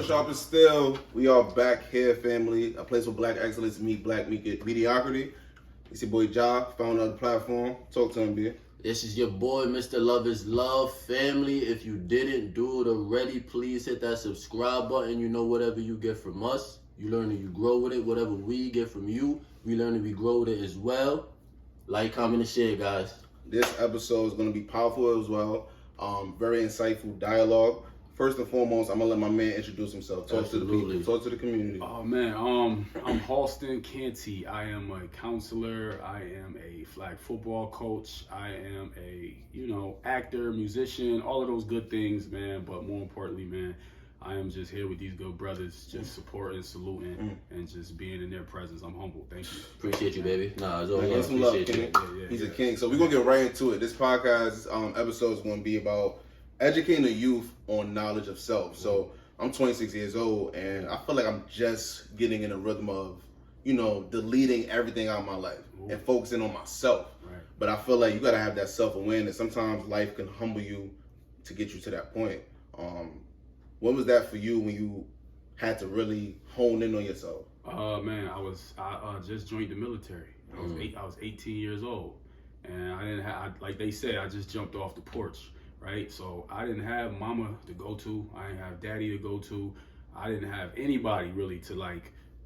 Sharpn still. We are back here, family. A place where black excellence meet black mediocrity. It's your boy Ja, founder of the platform. Talk to him, B. This is your boy, Mr. Love is Love. Family, if you didn't do it already, please hit that subscribe button. You know, whatever you get from us, you learn and you grow with it. Whatever we get from you, we learn and we grow with it as well. Like, comment, and share, guys. This episode is going to be powerful as well. Very insightful dialogue. First and foremost, I'm going to let my man introduce himself. Talk to the people. Talk to the community. Oh, man. I'm Hauston Canty. I am a counselor. I am a flag football coach. I am a, actor, musician, all of those good things, man. But more importantly, man, I am just here with these good brothers, just supporting, saluting, and just being in their presence. I'm humble. Thank you. Appreciate you, baby. Nah, it's all love. Some love, King. He's a king. So we're going to get right into it. This podcast episode is going to be about educating the youth on knowledge of self. So I'm 26 years old, and I feel like I'm just getting in a rhythm of, deleting everything out of my life and focusing on myself. Right. But I feel like you got to have that self-awareness. Sometimes life can humble you to get you to that point. What was that for you when you had to really hone in on yourself? Man, I just joined the military. I was 18 years old, and I didn't have, like they said, I just jumped off the porch, right? So I didn't have mama to go to. I didn't have daddy to go to. I didn't have anybody really to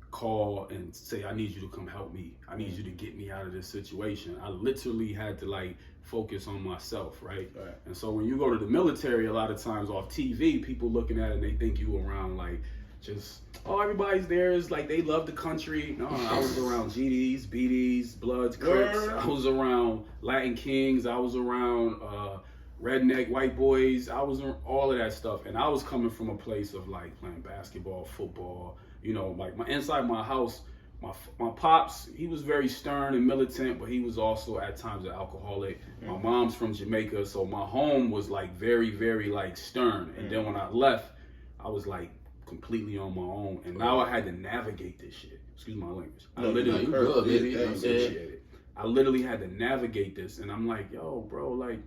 call and say, I need you to come help me. I need you to get me out of this situation. I literally had to focus on myself, right? And so when you go to the military, a lot of times off TV, people looking at it and they think you around everybody's there is they love the country. No, I was around GDs, BDs, Bloods, Crips. I was around Latin Kings. I was around redneck white boys. I was in all of that stuff. And I was coming from a place of playing basketball, football, inside my house. My pops, he was very stern and militant, but he was also at times an alcoholic. My mom's from Jamaica, so my home was very, very stern. And then when I left, I was completely on my own, and now I had to navigate this shit. Excuse my language. I literally had to navigate this, and I'm like, yo, bro,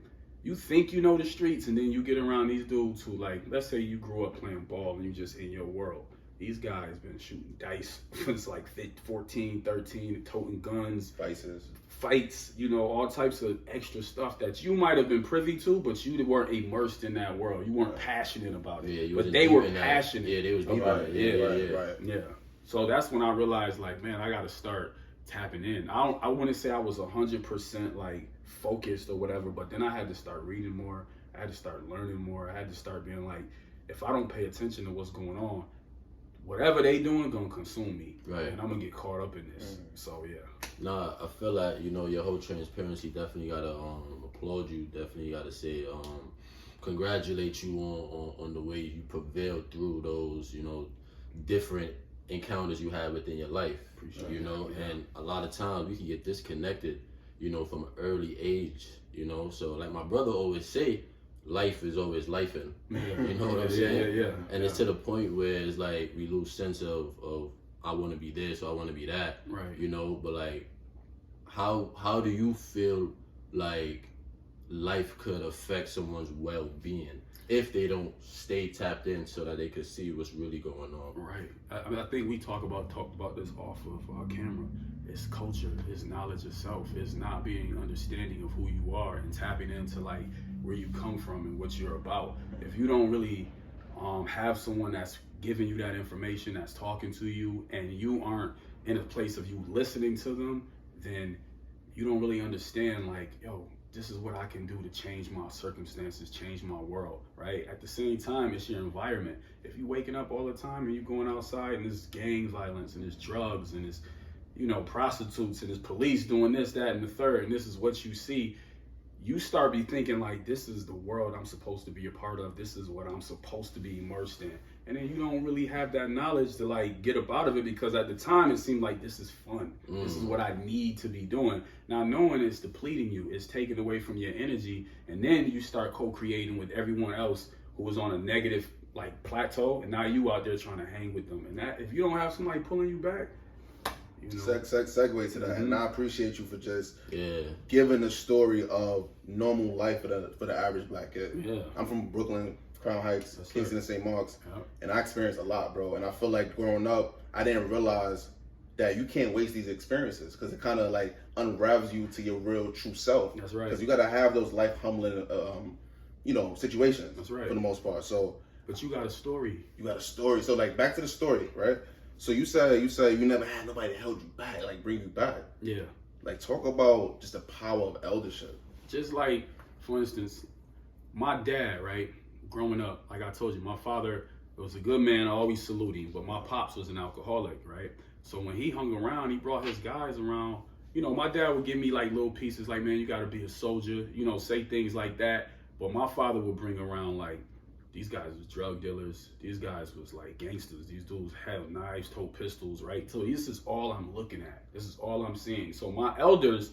you think you know the streets, and then you get around these dudes who, let's say you grew up playing ball and you just in your world. These guys been shooting dice since 14, 13, toting guns, fights, all types of extra stuff that you might have been privy to, but you weren't immersed in that world. You weren't passionate about it, but they were passionate. Yeah, they was deep about it. Yeah. So that's when I realized, man, I got to start tapping in. I wouldn't say I was 100% focused or whatever, but then I had to start reading more. I had to start learning more. I had to start being if I don't pay attention to what's going on, whatever they doing gonna consume me, right? And I'm gonna get caught up in this. So yeah. Nah, I feel like your whole transparency. Definitely gotta applaud you. Definitely gotta say congratulate you on the way you prevailed through those different encounters you had within your life. Appreciate and a lot of times we can get disconnected from an early age. So my brother always say, life is always lifing. You know what I'm saying? Yeah. And it's to the point where it's we lose sense of I want to be this or I want to be that. Right. But how do you feel life could affect someone's well-being if they don't stay tapped in so that they could see what's really going on? Right. I think we talked about this off of camera. It's culture, it's knowledge of self, it's not being understanding of who you are and tapping into where you come from and what you're about. If you don't really have someone that's giving you that information, that's talking to you, and you aren't in a place of you listening to them, then you don't really understand yo, this is what I can do to change my circumstances, change my world, right? At the same time, it's your environment. If you're waking up all the time and you're going outside and there's gang violence and there's drugs and there's prostitutes and there's police doing this, that, and the third, and this is what you see, you start be thinking this is the world I'm supposed to be a part of. This is what I'm supposed to be immersed in. And then you don't really have that knowledge to get up out of it, because at the time it seemed this is fun. This is what I need to be doing. Now knowing it's depleting you, it's taking away from your energy, and then you start co-creating with everyone else who was on a negative plateau, and now you out there trying to hang with them. And that, if you don't have somebody pulling you back, segue to that, and I appreciate you for just giving the story of normal life for the average black kid. Yeah. I'm from Brooklyn. Crown Heights, That's Kingston, right. and St. Mark's, Yep. and I experienced a lot, bro. And I feel like growing up, I didn't realize that you can't waste these experiences because it kind of like unravels you to your real true self. That's right. Because you got to have those life humbling, situations. That's right. For the most part. So, but you got a story. you got a story. So like back to the story, right? So you say you never had nobody that held you back, like bring you back. Yeah. Like talk about just the power of eldership. Just like, for instance, my dad, right? Growing up, like I told you, my father was a good man. I always salute him. But my pops was an alcoholic, right? So when he hung around, he brought his guys around. You know, my dad would give me like little pieces, like, man, you got to be a soldier. You know, say things like that. But my father would bring around like, these guys was drug dealers. These guys was like gangsters. These dudes had knives, told pistols, right? So this is all I'm looking at. This is all I'm seeing. So my elders,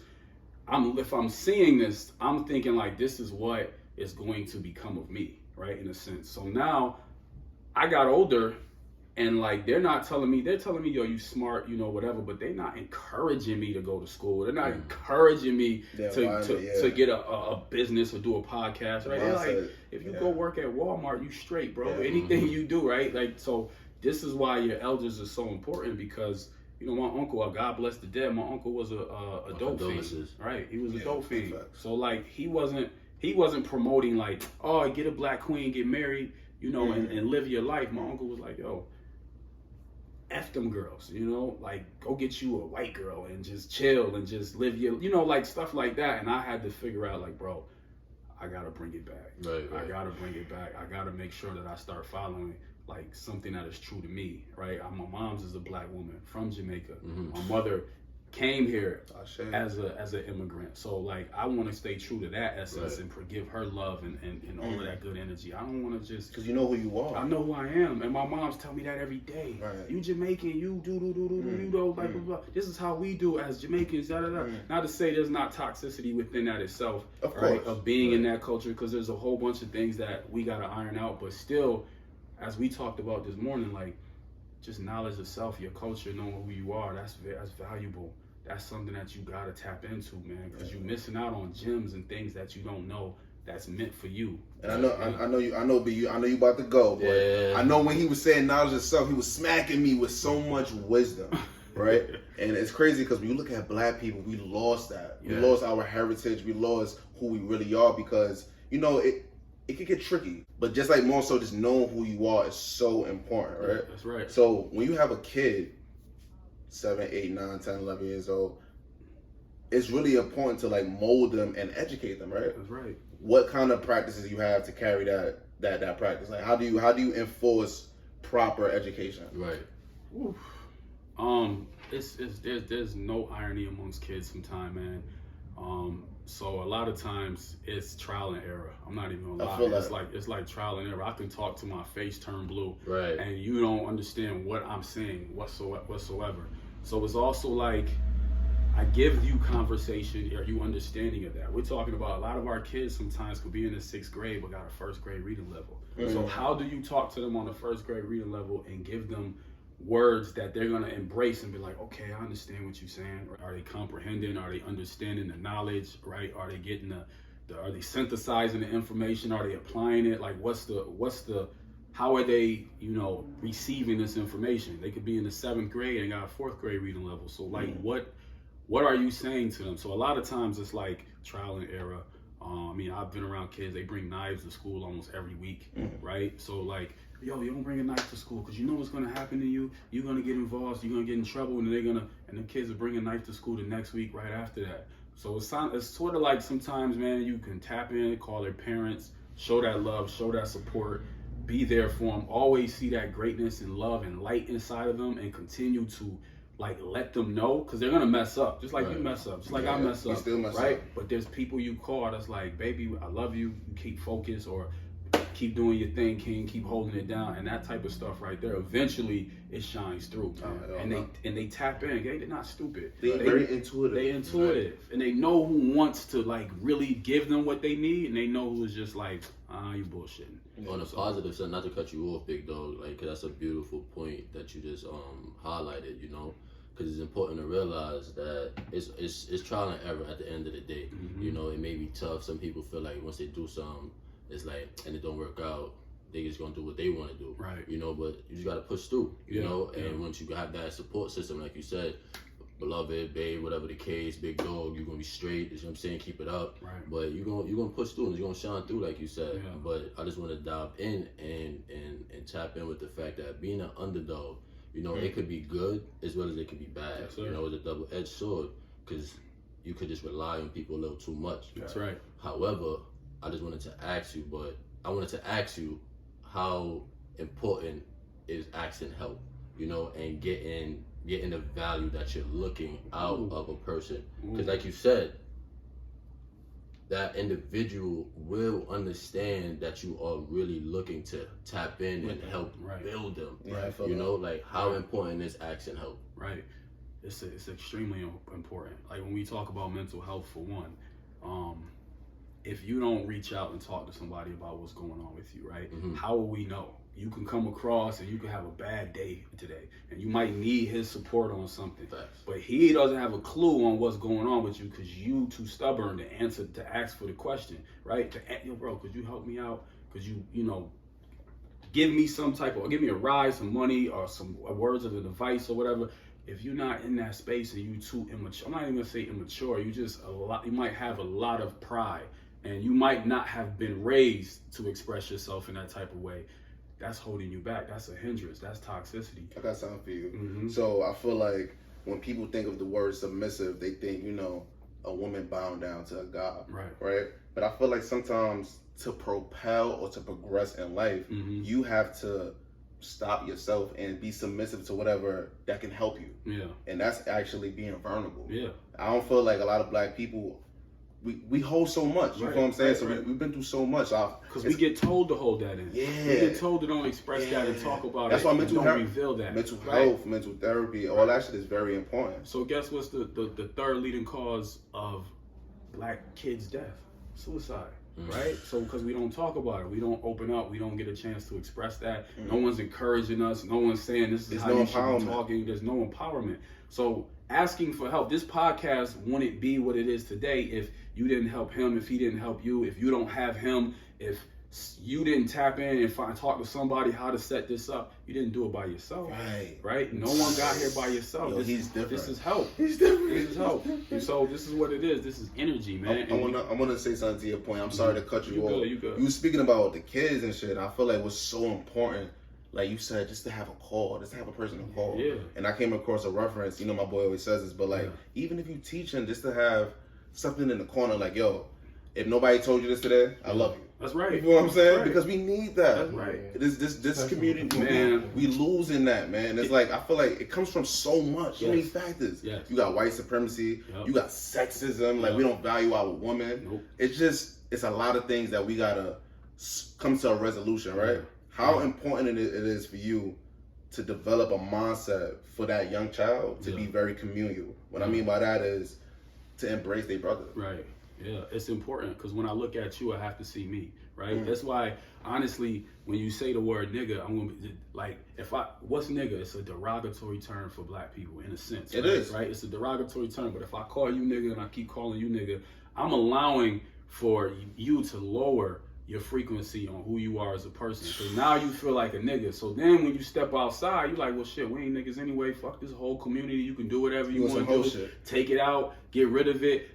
if I'm seeing this, I'm thinking like this is what is going to become of me, right? In a sense. So now I got older and like they're telling me, yo, you smart, you know, whatever, but they're not encouraging me to go to school. They're not encouraging me to get a business or do a podcast, right? They're like, if you go work at Walmart, you straight, bro. Anything you do, right? Like, so this is why your elders are so important because, you know, my uncle, God bless the dead, my uncle was a dope fiend, right? He was a dope fiend. So like he wasn't promoting like, oh, get a black queen, get married, you know, and live your life. My uncle was like, yo, F them girls, you know, like go get you a white girl and just chill and just live your, you know, like stuff like that. And I had to figure out like, bro, I gotta bring it back. Right. I gotta bring it back. I gotta make sure that I start following like something that is true to me, right? My mom's is a black woman from Jamaica. My mother came here as an immigrant. So like I want to stay true to that essence and give her love and all of that good energy. I don't want to just because you know who you are. I know who I am, and my mom's tell me that every day. Right. You Jamaican, you do you know like blah, blah. This is how we do as Jamaicans. Da, da, da. Not to say there's not toxicity within that itself, of right? course, of being in that culture, because there's a whole bunch of things that we gotta iron out. But still, as we talked about this morning, like just knowledge of self, your culture, knowing who you are, that's valuable. That's something that you gotta tap into, man, because you're missing out on gems and things that you don't know that's meant for you. And I know you about to go, but I know when he was saying knowledge of self, he was smacking me with so much wisdom, right? And it's crazy because when you look at black people, we lost that. We lost our heritage. We lost who we really are because, you know, it could get tricky. But just like more so just knowing who you are is so important, right? That's right. So when you have a kid, 7, 8, 9, 10, 11 years old, it's really important to like mold them and educate them, right? That's right. What kind of practices you have to carry that practice? Like how do you enforce proper education? Right. Oof. There's no irony amongst kids sometimes, man. So a lot of times it's trial and error. I'm not even gonna lie. It's like trial and error. I can talk to my face turn blue, right, and you don't understand what I'm saying whatsoever. So it's also like I give you conversation. Are you understanding of that? We're talking about a lot of our kids sometimes could be in the 6th grade but got a 1st grade reading level. So how do you talk to them on the 1st grade reading level and give them words that they're gonna embrace and be like, okay, I understand what you're saying. Are they comprehending? Are they understanding the knowledge? Right? Are they getting are they synthesizing the information? Are they applying it? Like, how are they, you know, receiving this information? They could be in the 7th grade and got a 4th grade reading level. So like, what are you saying to them? So a lot of times it's like trial and error. I mean, I've been around kids, they bring knives to school almost every week, right? So like, yo, you don't bring a knife to school because you know what's gonna happen to you. You're gonna get involved, you're gonna get in trouble, and the kids will bring a knife to school the next week right after that. So it's sort of like sometimes, man, you can tap in, call their parents, show that love, show that support, be there for them, always see that greatness and love and light inside of them, and continue to like let them know, because they're gonna mess up, just like you mess up, just like I mess up, still mess right? up. But there's people you call that's like, baby, I love you, you keep focused, or keep doing your thing, king, keep holding it down, and that type of stuff right there. Eventually, it shines through, and they tap in. They're not stupid. They're very intuitive. They're intuitive, and they know who wants to like really give them what they need, and they know who's just like, you bullshitting. On a positive side, not to cut you off, big dog, like, 'cause that's a beautiful point that you just highlighted, you know, because it's important to realize that it's trial and error at the end of the day. You know, it may be tough. Some people feel like once they do something, it's like, and it don't work out, they just gonna do what they want to do. Right. You know, but you just gotta push through. You know, and once you have that support system, like you said, beloved, babe, whatever the case, big dog, you're gonna be straight. You know what I'm saying? Keep it up. Right. But you're gonna push through and you're gonna shine through, like you said. Yeah. But I just want to dive in and tap in with the fact that being an underdog, you know, it could be good as well as it could be bad. Yes, you know, it's a double-edged sword because you could just rely on people a little too much. That's right. However, I just wanted to ask you, how important is asking help, you know, and getting the value that you're looking out of a person. Because like you said, that individual will understand that you are really looking to tap in and help build them. Yeah, you know, like how important is asking help? Right. It's extremely important. Like when we talk about mental health, for one, if you don't reach out and talk to somebody about what's going on with you, right? How will we know? You can come across and you can have a bad day today, and you might need his support on something. Facts. But he doesn't have a clue on what's going on with you because you too stubborn to ask for the question, right? Yo, bro, could you help me out? Could you know, give me a ride, some money, or some words of advice or whatever. If you're not in that space and you too immature, I'm not even gonna say immature, you might have a lot of pride, and you might not have been raised to express yourself in that type of way. That's holding you back. That's a hindrance. That's toxicity. I got something for you. So I feel like when people think of the word submissive, they think, you know, a woman bound down to a god, right? But I feel like sometimes to propel or to progress in life, you have to stop yourself and be submissive to whatever that can help you. Yeah. And that's actually being vulnerable. Yeah. I don't feel like a lot of black people, we hold so much. You know what I'm saying? So we've been through so much. Because we get told to hold that in. Yeah. We get told to don't express that and talk about That's it. why don't reveal that. Mental health, mental therapy, all that shit is very important. So guess what's the third leading cause of black kids' death? Suicide. Right? So because we don't talk about it, we don't open up, we don't get a chance to express that. No one's encouraging us, no one's saying this is how you should be talking. There's no empowerment. So asking for help, this podcast wouldn't be what it is today if you didn't help him, if he didn't help you, if you don't have him, if you didn't tap in and talk to somebody how to set this up. You didn't do it by yourself. Right? No one got here by yourself. Yo, he's different. This is help. He's different. This is help. And so this is what it is. This is energy, man. I want to say something to your point. I'm sorry to cut you off. You good. You were speaking about the kids and shit. I feel like what's so important, like you said, just to have a call, just to have a person to call. Yeah. And I came across a reference. You know, my boy always says this, but like, even if you teaching, just to have something in the corner, like, yo, if nobody told you this today, I love you. That's right. You know what I'm saying? Because we need that. That's right. This community, man, we losing that, man. It's like, I feel like it comes from so much, so many factors. Yes. You got white supremacy, you got sexism, like we don't value our woman. It's a lot of things that we gotta come to a resolution, right? How important it is for you to develop a mindset for that young child to be very communal. What I mean by that is to embrace their brother. Right. Yeah, it's important because when I look at you, I have to see me, right? That's why, honestly, when you say the word nigga, I'm gonna be like, what's nigga? It's a derogatory term for black people in a sense. It is. Right? It's a derogatory term, but if I call you nigga and I keep calling you nigga, I'm allowing for you to lower your frequency on who you are as a person. So now you feel like a nigga. So then when you step outside, you're like, well, shit, we ain't niggas anyway. Fuck this whole community. You can do whatever you want to do. Take it out. Get rid of it.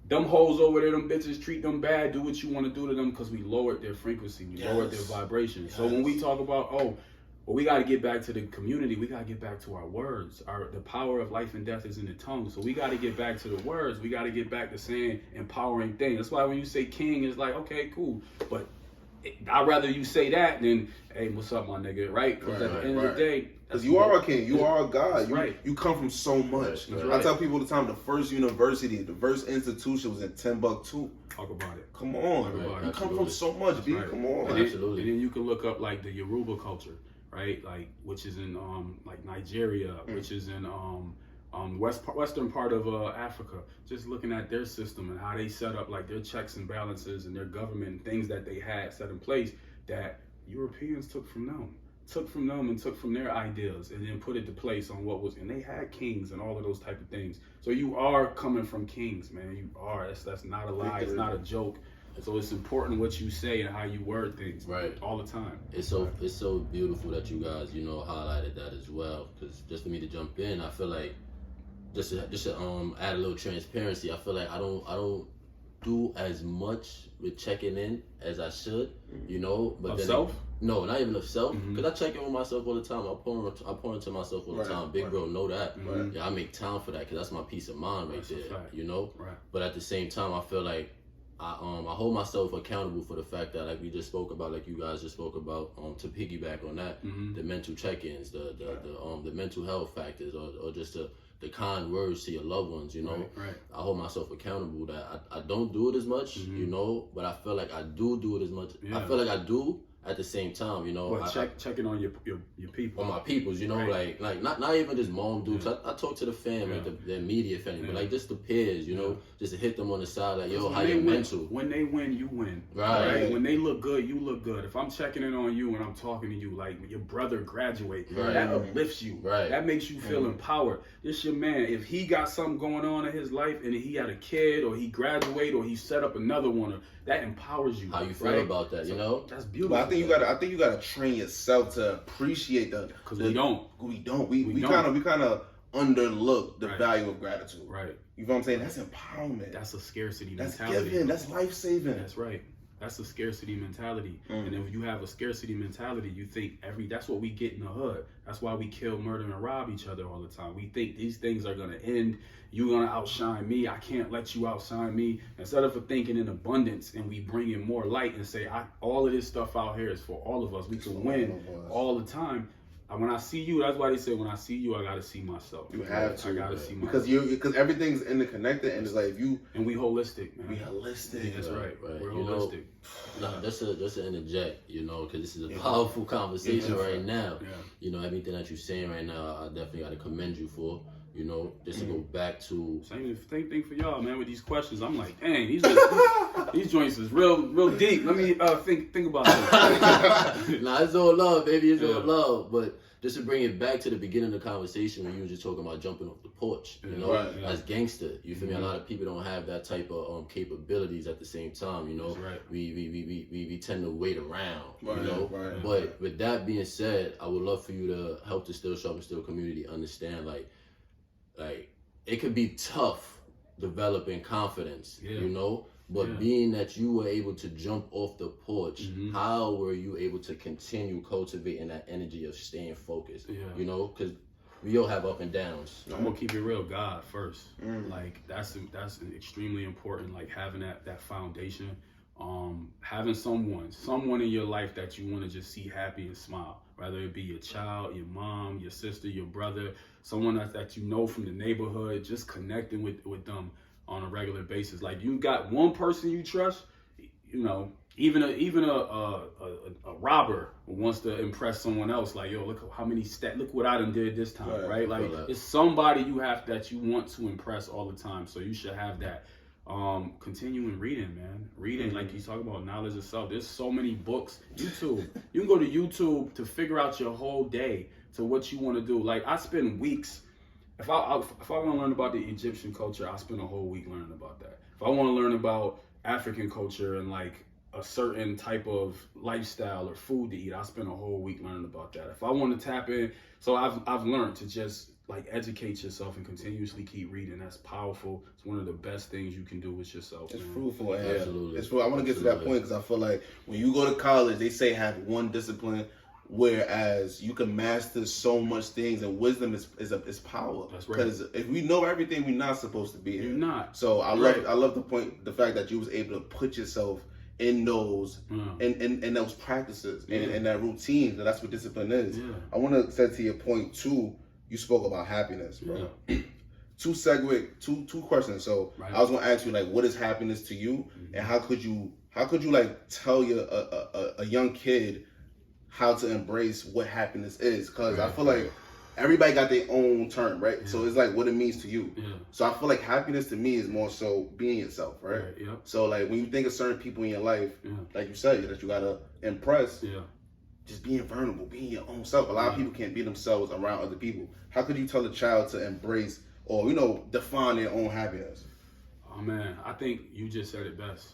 Them hoes over there, them bitches, treat them bad. Do what you want to do to them because we lowered their frequency. We lowered their vibration. So when we talk about, we got to get back to the community. We got to get back to our words. The power of life and death is in the tongue. So we got to get back to the words. We got to get back to saying empowering things. That's why when you say king, it's like, okay, cool. But I'd rather you say that than, hey, what's up, my nigga, right? Because at the end of the day... Because you are a king. You are a god. You come from so much. I tell people all the time, the first university, the first institution was in Timbuktu. Talk about it. Come on. You come from so much, B. Come on. Absolutely. And then you can look up, like, the Yoruba culture, right? Like, which is in, like, Nigeria, which is in... western part of Africa, just looking at their system and how they set up like their checks and balances and their government and things that they had set in place that Europeans took from them and took from their ideas and then put it to place on what was, and they had kings and all of those type of things. So you are coming from kings, man. You are. That's not a lie. It's not a joke. So it's important what you say and how you word things, right, all the time. It's so beautiful that you guys, highlighted that as well. Because just for me to jump in, I feel like just to add a little transparency. I feel like I don't do as much with checking in as I should, But of then self? No, not even of self. Because I check in with myself all the time. I pour into myself all the time. Big bro, know that. Yeah, I make time for that because that's my peace of mind right there. Right. But at the same time, I feel like I hold myself accountable for the fact that, like we just spoke about, like you guys just spoke about, to piggyback on that, the mental check-ins, the mental health factors, or just the kind words to your loved ones, Right. I hold myself accountable that I don't do it as much, but I feel like I do it as much. Yeah. I feel like I do at the same time, But checking on your people. On my peoples, Right. like not even just mom dudes. I talk to the family, the immediate family, but like just the peers, just to hit them on the side, like, yo, how you mental? When they win, you win. Right. When they look good, you look good. If I'm checking in on you and I'm talking to you, like when your brother graduate, that uplifts you. Right. That makes you feel empowered. This your man. If he got something going on in his life and he had a kid or he graduate or he set up another one, that empowers you. How you feel about that, That's beautiful. But I think you gotta train yourself to appreciate because we don't. We kind of underlook the value of gratitude. Right. You know what I'm saying? That's empowerment. That's a scarcity That's mentality. giving. That's life saving. That's right. That's a scarcity mentality. And if you have a scarcity mentality, you think that's what we get in the hood. That's why we kill, murder, and rob each other all the time. We think these things are gonna end. You're gonna outshine me. I can't let you outshine me. Instead of thinking in abundance and we bring in more light and say, all of this stuff out here is for all of us. We can win all the time. When I see you, that's why they say when I see you, I gotta see myself. You have to. I gotta see myself. Because everything's interconnected, and it's like and we holistic, man. We holistic. Yeah, that's right. We're holistic. Just to interject, because this is a powerful conversation right now. Yeah. Everything that you're saying right now, I definitely got to commend you for. Just to go back to same thing for y'all, man. With these questions, I'm like, dang, these joints is real deep. Let me think about this. Nah, it's all love, baby. It's all love. But just to bring it back to the beginning of the conversation when you were just talking about jumping off the porch, as gangster, you feel me? A lot of people don't have that type of capabilities at the same time, That's right. We tend to wait around, Right. But with that being said, I would love for you to help the Sharpn community understand, like it could be tough developing confidence, but being that you were able to jump off the porch, how were you able to continue cultivating that energy of staying focused? Because we all have up and downs. I'm gonna keep it real. God first. Like that's extremely important. Like having that foundation. Having someone in your life that you want to just see happy and smile, whether it be your child, your mom, your sister, your brother, someone that you know from the neighborhood, just connecting with them on a regular basis. Like you got one person you trust, even a robber wants to impress someone else. Like, yo, look what I done did this time, right? Like it's somebody that you want to impress all the time. So you should have that. Continuing reading, man. Reading, like you talk about knowledge of self. There's so many books. YouTube. You can go to YouTube to figure out your whole day to what you want to do. Like I spend weeks. If I want to learn about the Egyptian culture, I spend a whole week learning about that. If I want to learn about African culture and like a certain type of lifestyle or food to eat, I spend a whole week learning about that. If I want to tap in, so I've learned to just like educate yourself and continuously keep reading. That's powerful. It's one of the best things you can do with yourself. It's man. fruitful. And Absolutely. It's fruitful. I want to get to that point because I feel like when you go to college, they say have one discipline, whereas you can master so much things, and wisdom is power. That's right. Because if we know everything, we're not supposed to be here. You're not. So I love the fact that you was able to put yourself in those in those practices and that routine. That's what discipline is. Yeah. I want to say to your point too. You spoke about happiness, bro. Yeah. Two questions. So I was gonna ask you like, what is happiness to you, and how could you like tell a young kid how to embrace what happiness is? Because I feel like everybody got their own term, right? Yeah. So it's like what it means to you. Yeah. So I feel like happiness to me is more so being yourself, right? Yeah. So like when you think of certain people in your life, like you said, that you gotta impress. Yeah. Just being vulnerable, being your own self. A lot of people can't be themselves around other people. How could you tell a child to embrace or, define their own happiness? Oh man, I think you just said it best.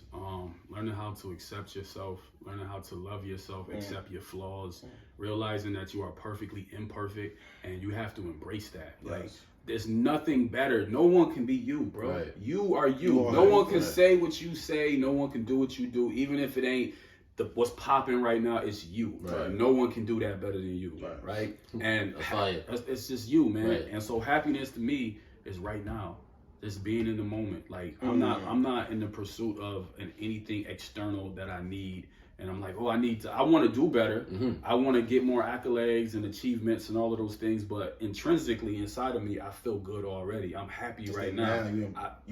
Learning how to accept yourself, learning how to love yourself, accept your flaws, realizing that you are perfectly imperfect, and you have to embrace that. Yes. Like, there's nothing better. No one can be you, bro. Right. You are you. No one can say what you say. No one can do what you do, even if it ain't what's popping right now. It's you. Right. No one can do that better than you. Right. And it's just you, man. Right. And so happiness to me is right now. Just being in the moment. Like I'm not in the pursuit of anything external that I need. And I'm like, oh, I want to do better. I want to get more accolades and achievements and all of those things. But intrinsically inside of me, I feel good already. I'm happy right now.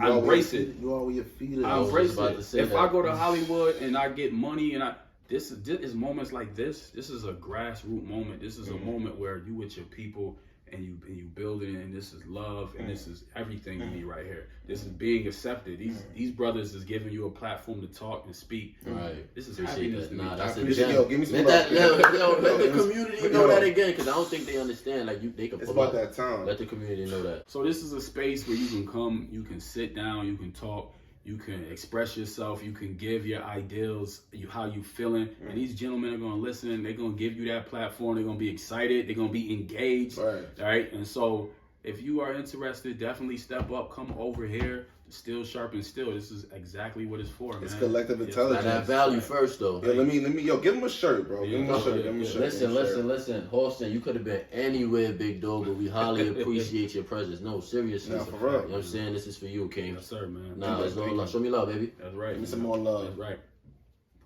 I embrace it. You are where your feet are. I embrace it. If I go to Hollywood and I get money and this is moments like this. This is a grassroots moment. This is a moment where you with your people and you build it, and this is love, and this is everything to me right here. This is being accepted. These brothers is giving you a platform to talk and speak. Right. This is happiness to me. That's a give me some let the community know that again, because I don't think they understand. Like they can. It's about that time. Let the community know that. So this is a space where you can come, you can sit down, you can talk. You can express yourself. You can give your ideals, how you feeling. And these gentlemen are going to listen. They're going to give you that platform. They're going to be excited. They're going to be engaged. Right? And so if you are interested, definitely step up. Come over here. Still Sharpn Still. This is exactly what it's for, man. It's collective intelligence. And that value first, though. Yeah, let me, give him a shirt, bro. Give him a shirt. Listen. Hauston, you could have been anywhere, big dog, but we highly appreciate your presence. No, seriously. Nah, for real. You know what I'm saying? This is for you, King. Yes, sir, man. Nah, it's all love. Show me love, baby. That's right. Give me some more love. That's right.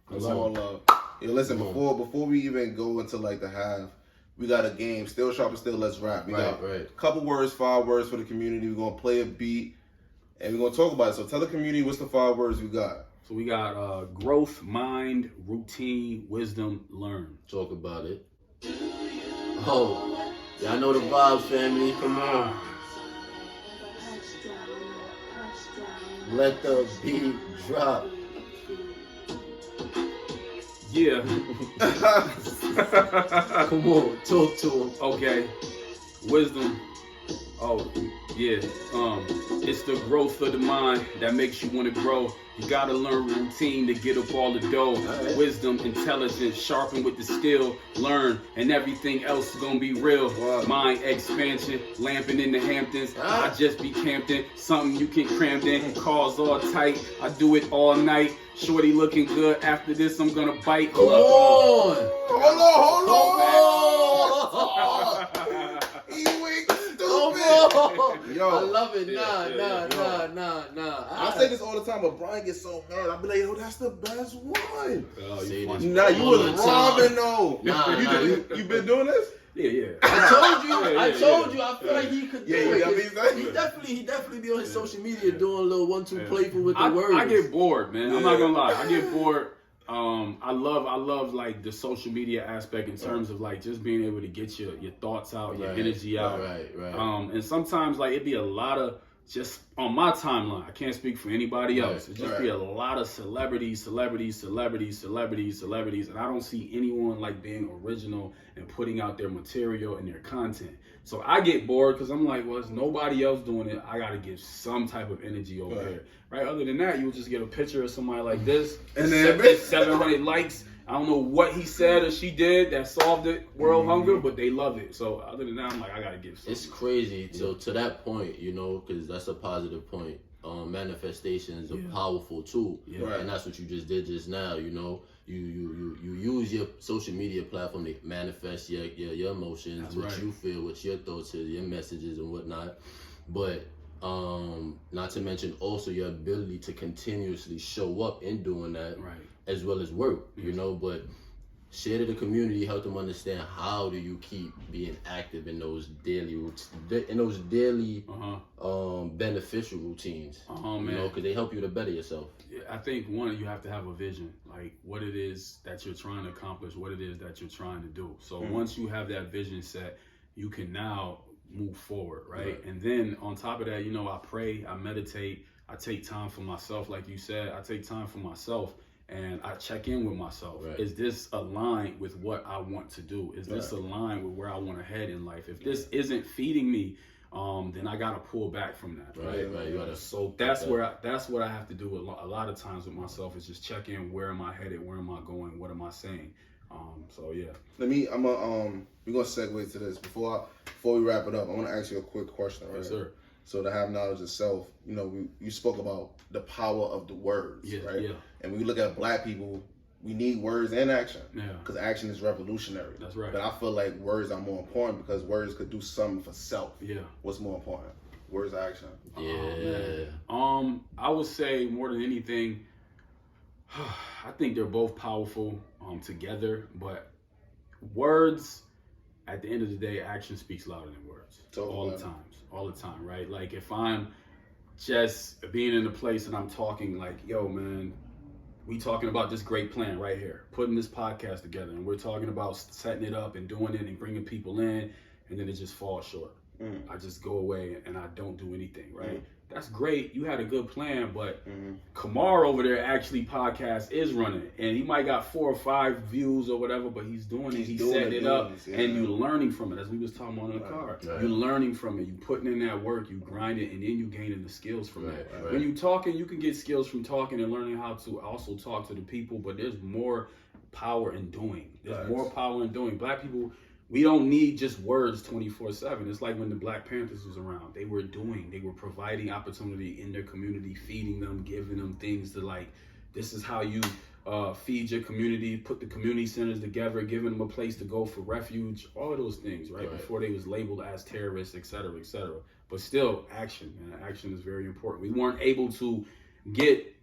Give me some more love. Yeah, listen, before we even go into like the half, we got a game. Still Sharpn Still. Let's rap. We got a couple words, 5 words for the community. We're going to play a beat. And we're going to talk about it. So tell the community what's the 5 words we got. So we got growth, mind, routine, wisdom, learn. Talk about it. Oh, y'all know the vibes, family. Come on. Let the beat drop. Yeah. Come on, talk to him. Okay. Wisdom. Oh, yeah. It's the growth of the mind that makes you want to grow. You gotta learn routine to get up all the dough. Right. Wisdom, intelligence, sharpen with the skill. Learn, and everything else is gonna be real. Wow. Mind expansion, lamping in the Hamptons. I just be camped in, something you can cram in. Cars all tight, I do it all night. Shorty looking good. After this, I'm gonna bite. Come on. Hold on. Yo, I love it. Nah. I say this all the time, but Brian gets so mad. I'll be like, yo, that's the best one. Nah, you was robbing though. You been doing this? Yeah. I told you. I feel like he could do it. He definitely be on his social media doing a little 1-2 playful with the words. I get bored, man. I'm not gonna lie. I get bored. I love like the social media aspect in terms of like just being able to get your thoughts out, your energy out. Right. And sometimes like it'd be a lot of just on my timeline. I can't speak for anybody else. It'd just be a lot of celebrities, and I don't see anyone like being original and putting out their material and their content. So I get bored because I'm like, well, there's nobody else doing it. I got to give some type of energy over here. Right? Other than that, you'll just get a picture of somebody like this, and then 700 likes. I don't know what he said or she did that solved it, world hunger, but they love it. So other than that, I'm like, I got to give some. It's crazy. So to that point, you know, because that's a positive point. Manifestation is a powerful tool, and that's what you just did just now. You know, you use your social media platform to manifest your emotions, what you feel, what your thoughts are, your messages and whatnot. But not to mention also your ability to continuously show up in doing that, as well as work. You know, but share to the community, help them understand how do you keep being active in those daily beneficial routines. You know, because they help you to better yourself. I think one, you have to have a vision, like what it is that you're trying to accomplish, what it is that you're trying to do. So once you have that vision set, you can now move forward, right? And then on top of that, you know, I pray, I meditate, I take time for myself, like you said, I take time for myself. And I check in with myself. Is this aligned with what I want to do? Is this aligned with where I want to head in life? If this isn't feeding me then I gotta pull back from that. Right. You gotta so that's what I have to do a lot of times with myself is just check in. Where am I headed? Where am I going? What am I saying? So yeah. we're gonna segue to this before we wrap it up. I want to ask you a quick question. Right? Yes, sir. So to have knowledge of self, you know, you spoke about the power of the words, right? Yeah. And when we look at Black people, we need words and action. Yeah. Because action is revolutionary. That's right. But I feel like words are more important because words could do something for self. Yeah. What's more important? Words or action? Yeah. I would say more than anything, I think they're both powerful together, but words, at the end of the day, action speaks louder than words. All the time, right? Like if I'm just being in a place and I'm talking like, yo, man, we talking about this great plan right here, putting this podcast together, and we're talking about setting it up and doing it and bringing people in, and then it just falls short. I just go away and I don't do anything, right? That's great. You had a good plan, but Kamar over there actually podcast is running, and he might got 4 or 5 views or whatever, but he's doing it. He's setting it up, and you learning from it. As we was talking about in the car, you learning from it. You putting in that work, you grind it, and then you gaining the skills from it. Right. When you talking, you can get skills from talking and learning how to also talk to the people, but there's more power in doing. There's more power in doing. Black people, we don't need just words 24/7. It's like when the Black Panthers was around. They were providing opportunity in their community, feeding them, giving them things to like, this is how you feed your community, put the community centers together, giving them a place to go for refuge, all of those things, right? Before they was labeled as terrorists, et cetera, et cetera. But still, action, man. Action is very important. We weren't able to get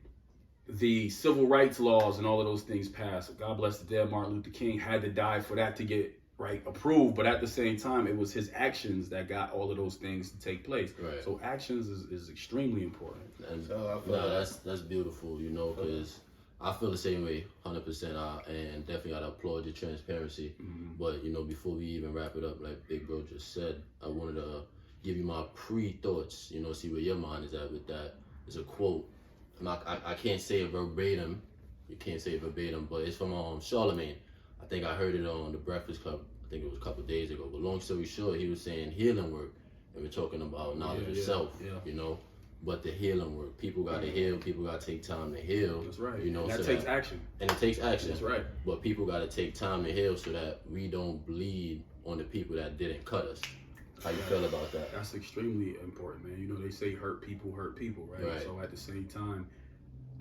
the civil rights laws and all of those things passed. God bless the dead. Martin Luther King had to die for that to get approved, but at the same time, it was his actions that got all of those things to take place. Right. So actions is extremely important. And that's beautiful, you know, because I feel the same way, 100%. And definitely gotta applaud your transparency. But you know, before we even wrap it up, like Big Bro just said, I wanted to give you my pre-thoughts. You know, see where your mind is at with that. It's a quote. I can't say it verbatim. You can't say it verbatim, but it's from Charlemagne. I think I heard it on the Breakfast Club. I think it was a couple of days ago. But long story short, he was saying healing work, and we're talking about knowledge of self. You know, but the healing work. People got to heal. People got to take time to heal. That's right. You know, and that takes action. And it takes action. That's right. But people got to take time to heal so that we don't bleed on the people that didn't cut us. How you feel about that? That's extremely important, man. You know, they say hurt people, right? So at the same time,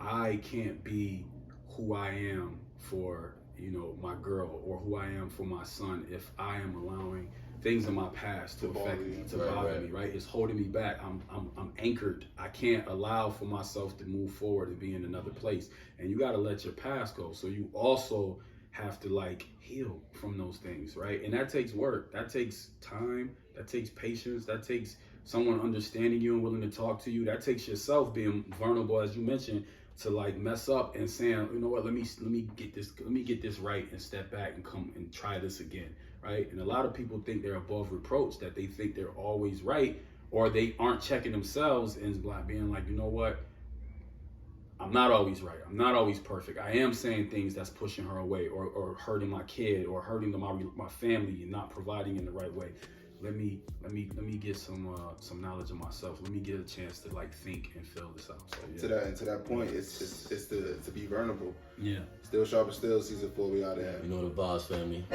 I can't be who I am for, you know, my girl, or who I am for my son if I am allowing things in my past to affect me, to bother me, right? It's holding me back. I'm anchored. I can't allow for myself to move forward and be in another place. And you got to let your past go. So you also have to like heal from those things, right? And that takes work. That takes time. That takes patience. That takes someone understanding you and willing to talk to you. That takes yourself being vulnerable, as you mentioned, to like mess up and saying, you know what, let me get this right and step back and come and try this again, right? And a lot of people think they're above reproach, that they think they're always right, or they aren't checking themselves and being like, you know what, I'm not always right. I'm not always perfect. I am saying things that's pushing her away, or hurting my kid, or hurting my family, and not providing in the right way. Let me get some knowledge of myself. Let me get a chance to like think and fill this out. So, yeah. To that point, it's to be vulnerable. Yeah. Still Sharpn Still, season 4. We out there. You know the vibes, family.